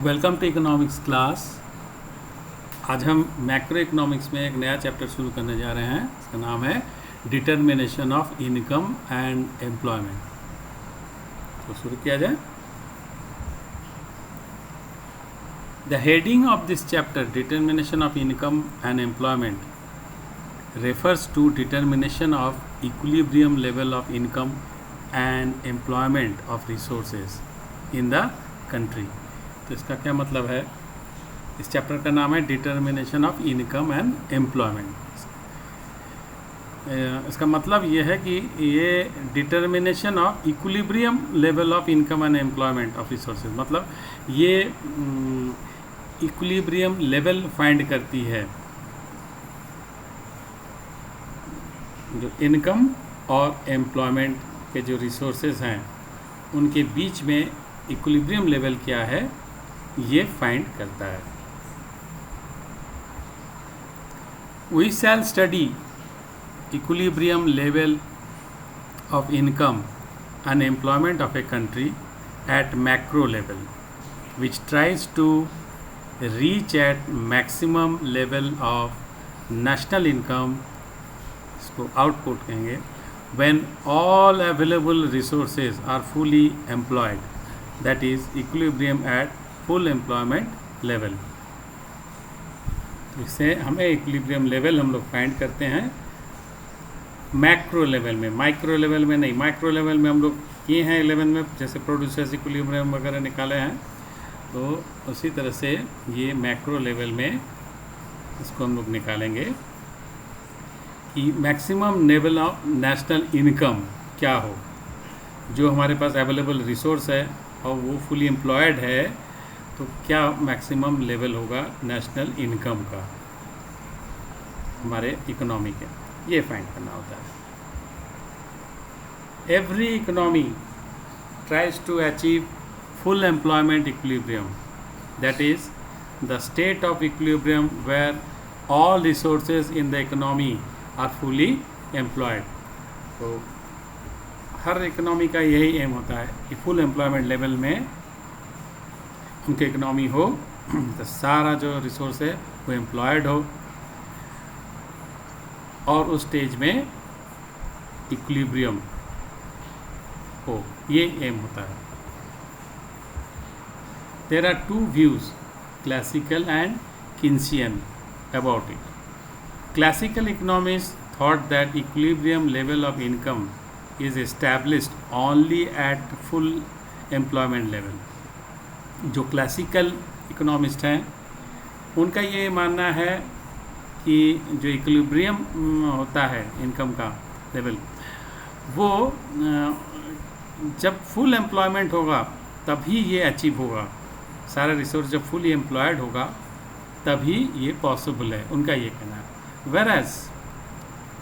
Welcome to economics class. आज हम macro economics में एक नया चैप्टर शुरू करने जा रहे हैं। इसका नाम है determination of income and employment. तो शुरू किया जाए। The heading of this chapter determination of income and employment refers to determination of equilibrium level of income and employment of resources in the country। तो इसका क्या मतलब है? इस चैप्टर का नाम है determination of income and employment. इसका मतलब ये है कि ये determination of equilibrium level of income and employment of resources, मतलब ये इक्विलिब्रियम लेवल फाइंड करती है जो इनकम और एम्प्लॉयमेंट के जो रिसोर्सेज हैं उनके बीच में इक्विलिब्रियम लेवल क्या है ये फाइंड करता है। We shall study equilibrium level of income and employment of a country at macro level which tries to reach at maximum level of national income, इसको आउटपुट कहेंगे, when all available resources are fully employed, that is equilibrium at full employment level। इससे हमें equilibrium level हम लोग find करते हैं macro level में, micro level में नहीं। माइक्रो लेवल में हम लोग किए हैं 11 में, जैसे प्रोड्यूसर्स इक्विलिब्रियम वगैरह निकाले हैं, तो उसी तरह से ये मैक्रो लेवल में इसको हम लोग निकालेंगे कि maximum level of national income क्या हो। जो हमारे पास अवेलेबल रिसोर्स है और वो फुली एम्प्लॉयड है, तो क्या मैक्सिमम लेवल होगा नेशनल इनकम का हमारे इकोनॉमी के, ये फाइंड करना होता है। Every economy tries to achieve full employment equilibrium, that is the state of equilibrium where all resources in the economy are fully employed. तो हर इकोनॉमी का यही एम होता है कि फुल एम्प्लॉयमेंट लेवल में उनकी इकोनॉमी हो, तो सारा जो रिसोर्स है वो एम्प्लॉयड हो और उस स्टेज में इक्विलिब्रियम हो, ये एम होता है। There are two views, classical and Keynesian, about it. Classical economists thought that equilibrium level of income is established only at full employment level। जो क्लासिकल इकोनॉमिस्ट हैं उनका ये मानना है कि जो इक्विलिब्रियम होता है इनकम का लेवल, वो जब फुल एम्प्लॉयमेंट होगा तभी ये अचीव होगा। सारा रिसोर्स जब फुली एम्प्लॉयड होगा तभी ये पॉसिबल है, उनका ये कहना है। Whereas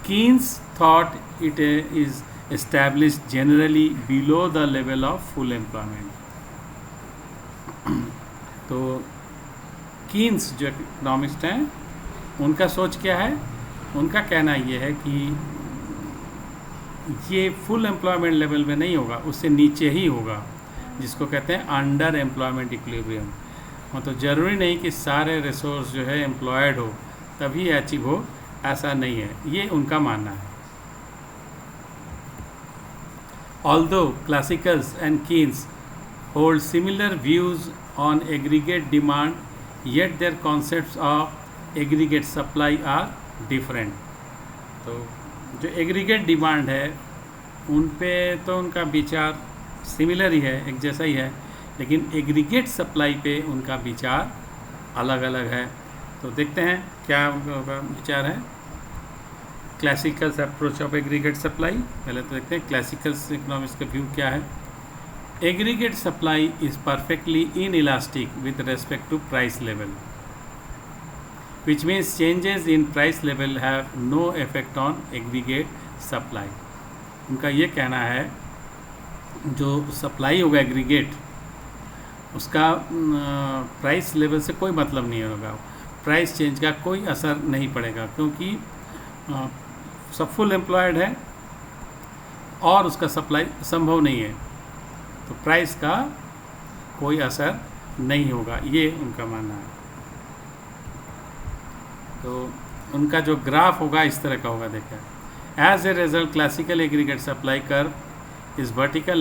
Keynes thought it is established generally below the level of full employment। तो कीन्स जो इकोनॉमिस्ट हैं उनका सोच क्या है? उनका कहना ये है कि ये फुल एम्प्लॉयमेंट लेवल में नहीं होगा, उससे नीचे ही होगा, जिसको कहते हैं अंडर एम्प्लॉयमेंट इक्विलिब्रियम। मतलब ज़रूरी नहीं कि सारे रिसोर्स जो है एम्प्लॉयड हो तभी अचीव हो, ऐसा नहीं है, ये उनका मानना है। Although classicals and Keynes hold similar views on aggregate demand, yet their concepts of aggregate supply are different. तो जो एग्रीगेट डिमांड है उन पे तो उनका विचार सिमिलर ही है, एक जैसा ही है, लेकिन एग्रीगेट सप्लाई पे उनका विचार अलग अलग है। तो देखते हैं क्या उनका विचार है। Classicals approach of aggregate supply, पहले तो देखते हैं क्लासिकल इकोनॉमिक्स का व्यू क्या है। Aggregate supply is perfectly in elastic with respect to price level, which means changes in price level have no effect on aggregate supply. उनका ये कहना है जो सप्लाई होगा एग्रीगेट, उसका प्राइस लेवल से कोई मतलब नहीं होगा, प्राइस चेंज का कोई असर नहीं पड़ेगा, क्योंकि सब फुल एम्प्लॉयड है और उसका सप्लाई संभव नहीं है, तो प्राइस का कोई असर नहीं होगा, ये उनका मानना है। तो उनका जो ग्राफ होगा इस तरह का होगा, देखा। As a result classical aggregate supply curve is vertical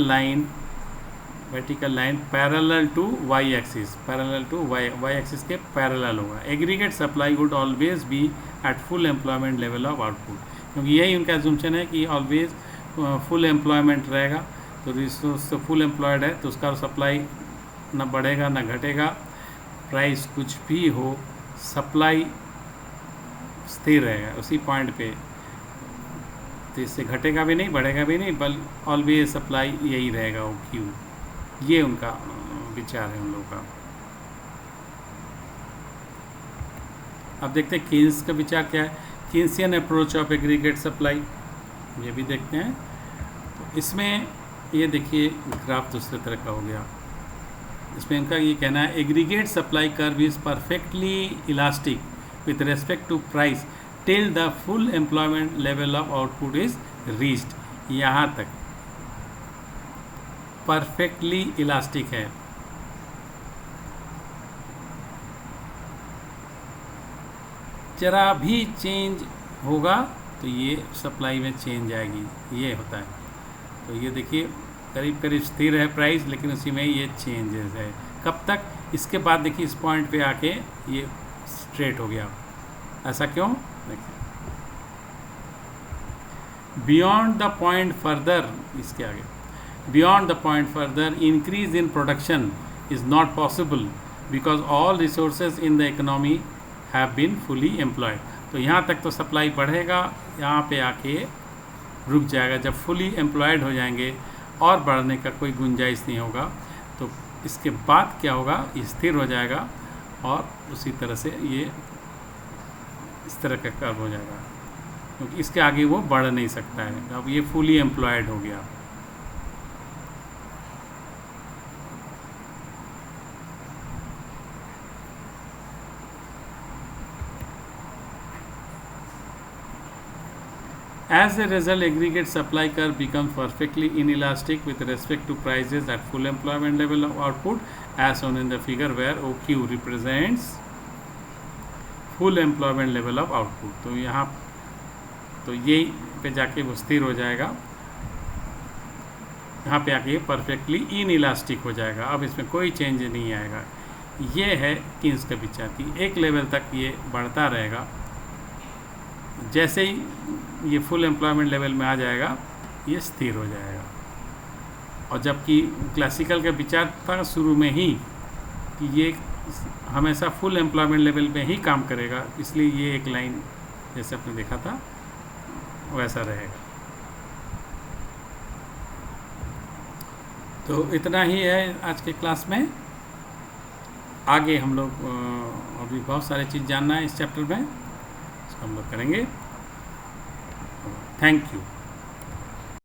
line parallel to Y axis, parallel to Y axis के पैरेलल होगा। Aggregate supply would always be at full employment level of output, क्योंकि यही उनका एजम्पशन है कि always full employment रहेगा। तो resource तो फुल एम्प्लॉयड है तो उसका सप्लाई ना बढ़ेगा ना घटेगा, प्राइस कुछ भी हो, सप्लाई स्थिर रहेगा उसी पॉइंट पे। तो इससे घटेगा भी नहीं बढ़ेगा भी नहीं, बल्कि ऑलवेज सप्लाई यही रहेगा वो क्यू। ये उनका विचार है उन लोगों का। अब देखते हैं कीन्स का विचार क्या है। कीन्सियन अप्रोच ऑफ एग्रीगेट सप्लाई, ये भी देखते हैं। तो इसमें ये देखिए ग्राफ दूसरे तरह का हो गया। इसमें इनका ये कहना है aggregate supply curve is perfectly elastic with respect to price till the full employment level of output is reached. यहाँ तक परफेक्टली इलास्टिक है। जरा भी चेंज होगा तो ये सप्लाई में चेंज आएगी, ये होता है। तो ये देखिए करीब करीब स्थिर है प्राइस, लेकिन उसी में ये चेंजेस है। कब तक? इसके बाद देखिए इस पॉइंट पे आके ये स्ट्रेट हो गया। ऐसा क्यों? देखिए बियॉन्ड द पॉइंट फर्दर, इसके आगे beyond the point further increase in production is not possible because all resources in the economy have been fully employed. तो यहाँ तक तो सप्लाई बढ़ेगा, यहाँ पे आके रुक जाएगा। जब फुली एम्प्लॉयड हो जाएंगे और बढ़ने का कोई गुंजाइश नहीं होगा, तो इसके बाद क्या होगा, ये स्थिर हो जाएगा और उसी तरह से ये इस तरह का कर्व हो जाएगा, क्योंकि इसके आगे वो बढ़ नहीं सकता है। अब ये फुली एम्प्लॉयड हो गया। As a result, aggregate supply curve becomes perfectly inelastic with respect to prices at full employment level of output, as shown in the figure where OQ represents full employment level of output. तो यहाँ तो ये पे जाके वो स्थिर हो जाएगा, यहाँ पे आके ये परफेक्टली इनइलास्टिक हो जाएगा। अब इसमें कोई चेंज नहीं आएगा। ये है कीन्स का विचार कि एक लेवल तक ये बढ़ता रहेगा, जैसे ही ये फुल एम्प्लॉयमेंट लेवल में आ जाएगा ये स्थिर हो जाएगा। और जबकि क्लासिकल का विचार था शुरू में ही कि ये हमेशा फुल एम्प्लॉयमेंट लेवल में ही काम करेगा, इसलिए ये एक लाइन जैसे आपने देखा था वैसा रहेगा। तो इतना ही है आज के क्लास में। आगे हम लोग अभी बहुत सारी चीज़ जानना है इस चैप्टर में, हम लोग करेंगे। Thank you.